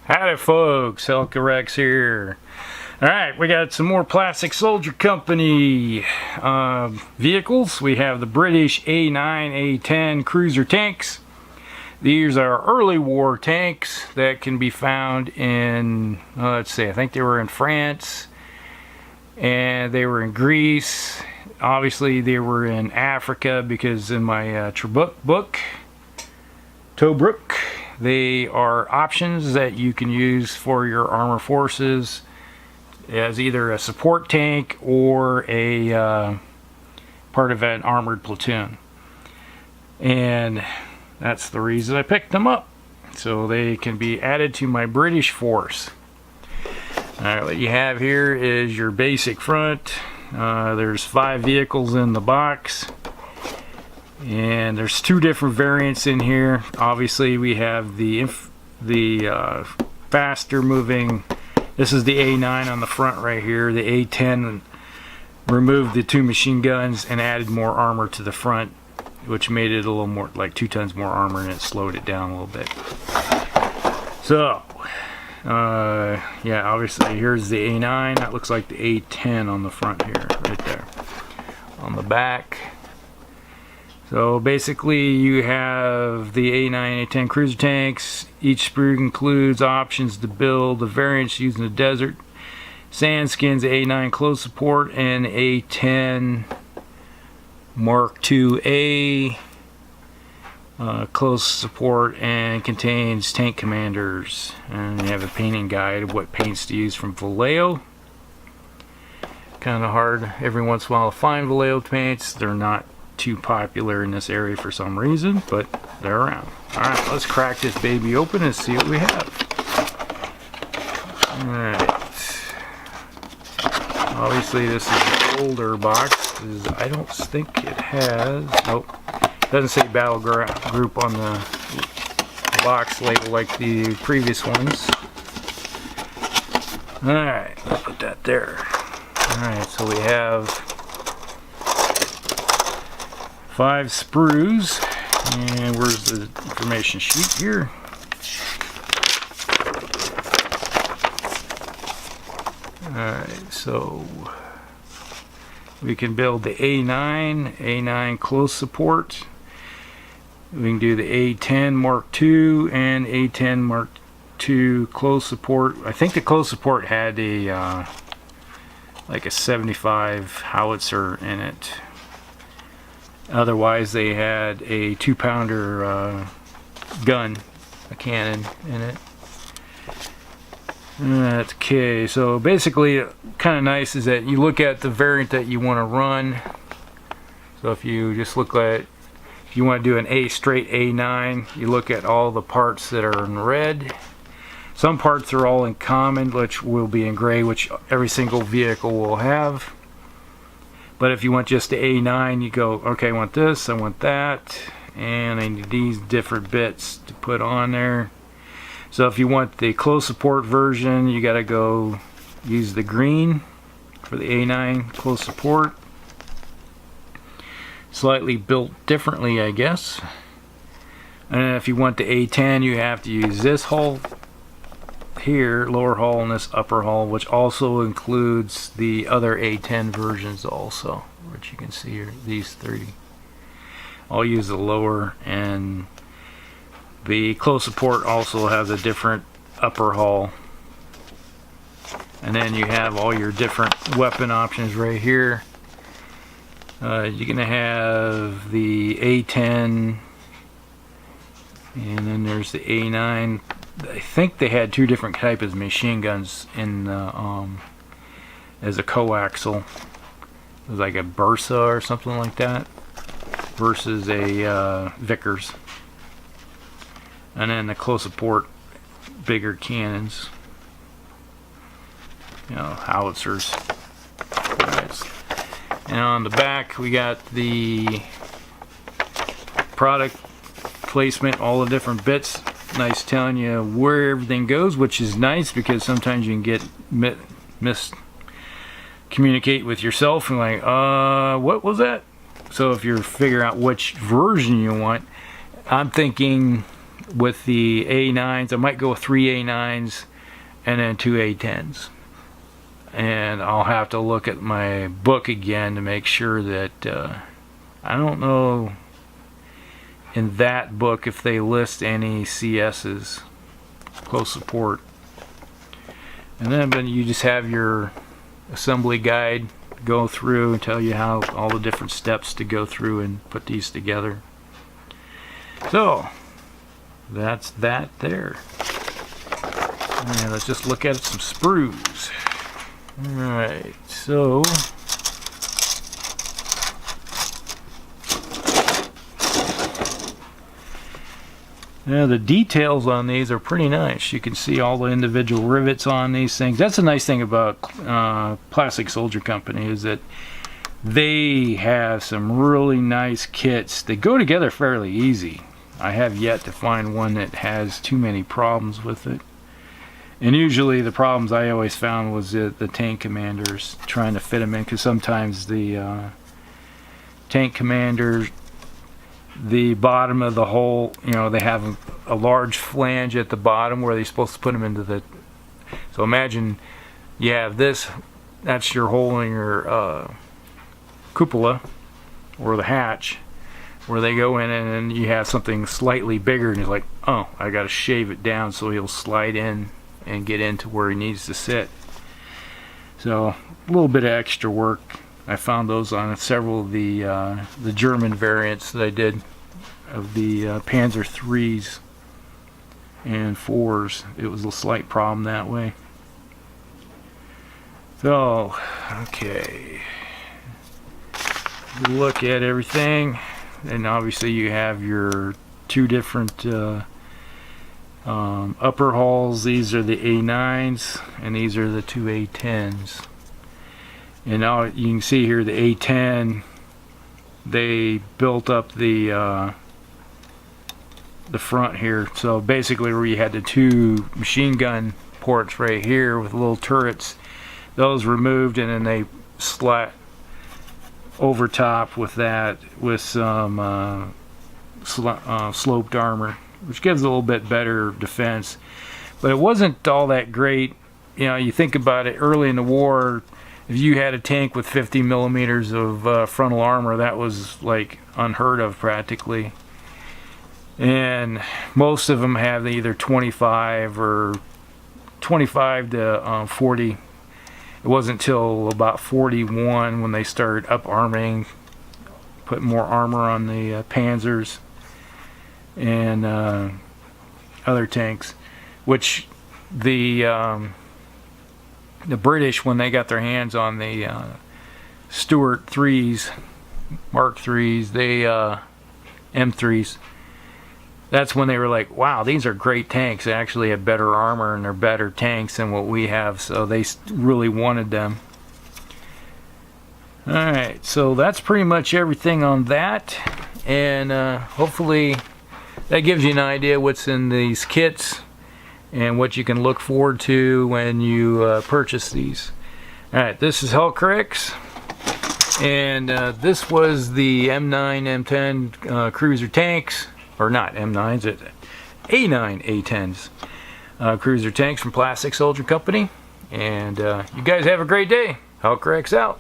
Howdy folks, Helcarex here. Alright, we got some more Plastic Soldier Company vehicles. We have the British A9, A10 Cruiser Tanks. These are early war tanks that can be found in, let's see, I think they were in France, and they were in Greece. Obviously they were in Africa because in my book, Tobruk, they are options that you can use for your armor forces as either a support tank or a part of an armored platoon. And that's the reason I picked them up, so they can be added to my British force. Alright, what you have here is your basic front. There's 5 vehicles in the box, and there's 2 different variants in here. Obviously we have the faster moving. This is the A9 on the front right here. The A10 removed the 2 machine guns and added more armor to the front, which made it a little more, like 2 tons more armor, and it slowed it down a little bit. So yeah, obviously here's the A9. That looks like the A10 on the front here, right there on the back. So basically you have the A9, A10 cruiser tanks. Each sprue includes options to build the variants using the desert, sand skins, A9 close support, and A10 Mark II close support, and contains tank commanders. And you have a painting guide of what paints to use from Vallejo. Kind of hard every once in a while to find Vallejo paints. They're not too popular in this area for some reason, but they're around. Alright, let's crack this baby open and see what we have. Alright. Obviously this is an older box. I don't think it has, nope. It doesn't say Battlegroup on the box label like the previous ones. Alright, I'll put that there. Alright, so we have 5 sprues, and where's the information sheet here? Alright, so we can build the A9 close support. We can do the A10 Mark II and A10 Mark II close support. I think the close support had a like a 75 howitzer in it. Otherwise they had a 2-pounder gun, a cannon in it. That's okay. So basically, kind of nice is that you look at the variant that you want to run. So if you just look at, if you want to do an straight A9, you look at all the parts that are in red. Some parts are all in common, which will be in gray, which every single vehicle will have. But if you want just the A9, you go, okay, I want this, I want that, and I need these different bits to put on there. So if you want the close support version, you gotta go use the green for the A9 close support. Slightly built differently, I guess. And if you want the A10, you have to use this hull here, lower hull, and this upper hull, which also includes the other A10 versions also, which you can see here, these 3. I'll use the lower, and the close support also has a different upper hull. And then you have all your different weapon options right here. You're gonna have the A10, and then there's the A9. I think they had 2 different types of machine guns in the, as a coaxial. It was like a Bursa or something like that, versus a Vickers. And then the close support, bigger cannons, you know, howitzers. And on the back we got the product placement, all the different bits. Nice telling you where everything goes, which is nice because sometimes you can get communicate with yourself and like, what was that? So if you're figuring out which version you want, I'm thinking with the A9s, I might go with 3 A9s and then 2 A10s. And I'll have to look at my book again to make sure that I don't know in that book if they list any CS's, close support. And then you just have your assembly guide go through and tell you how all the different steps to go through and put these together. So that's that there. And let's just look at some sprues. Alright, so now the details on these are pretty nice. You can see all the individual rivets on these things. That's a nice thing about Plastic Soldier Company, is that they have some really nice kits. They go together fairly easy. I have yet to find one that has too many problems with it. And usually the problems I always found was the tank commanders, trying to fit them in, because sometimes the tank commanders, the bottom of the hole, you know, they have a large flange at the bottom where they're supposed to put them into the... So imagine you have this, that's your hole in your cupola, or the hatch, where they go in, and then you have something slightly bigger, and you're like, oh, I got to shave it down so he'll slide in and get into where he needs to sit. So a little bit of extra work. I found those on several of the German variants that I did of the Panzer IIIs and 4s. It was a slight problem that way. So, okay. Look at everything. And obviously you have your two different upper hulls. These are the A9s and these are the two A10s. And now you can see here the A10, they built up the front here. So basically where you had the two machine gun ports right here with little turrets, those removed, and then they slat over top with that with some sloped armor, which gives a little bit better defense. But it wasn't all that great. You know, you think about it, early in the war, if you had a tank with 50 millimeters of frontal armor, that was like unheard of practically. And most of them have either 25 or 25 to 40. It wasn't until about 41 when they started up arming, put more armor on the Panzers and other tanks, which the British, when they got their hands on the Stuart 3s, Mark 3s, they M3s, that's when they were like, wow, these are great tanks. They actually have better armor and they're better tanks than what we have, so they really wanted them. Alright, so that's pretty much everything on that, and hopefully that gives you an idea what's in these kits and what you can look forward to when you purchase these. Alright, this is Hellcrix, and this was the M9, M10 Cruiser Tanks, or not M9s, it's A9 A10s Cruiser Tanks from Plastic Soldier Company. And you guys have a great day. Hellcrix out.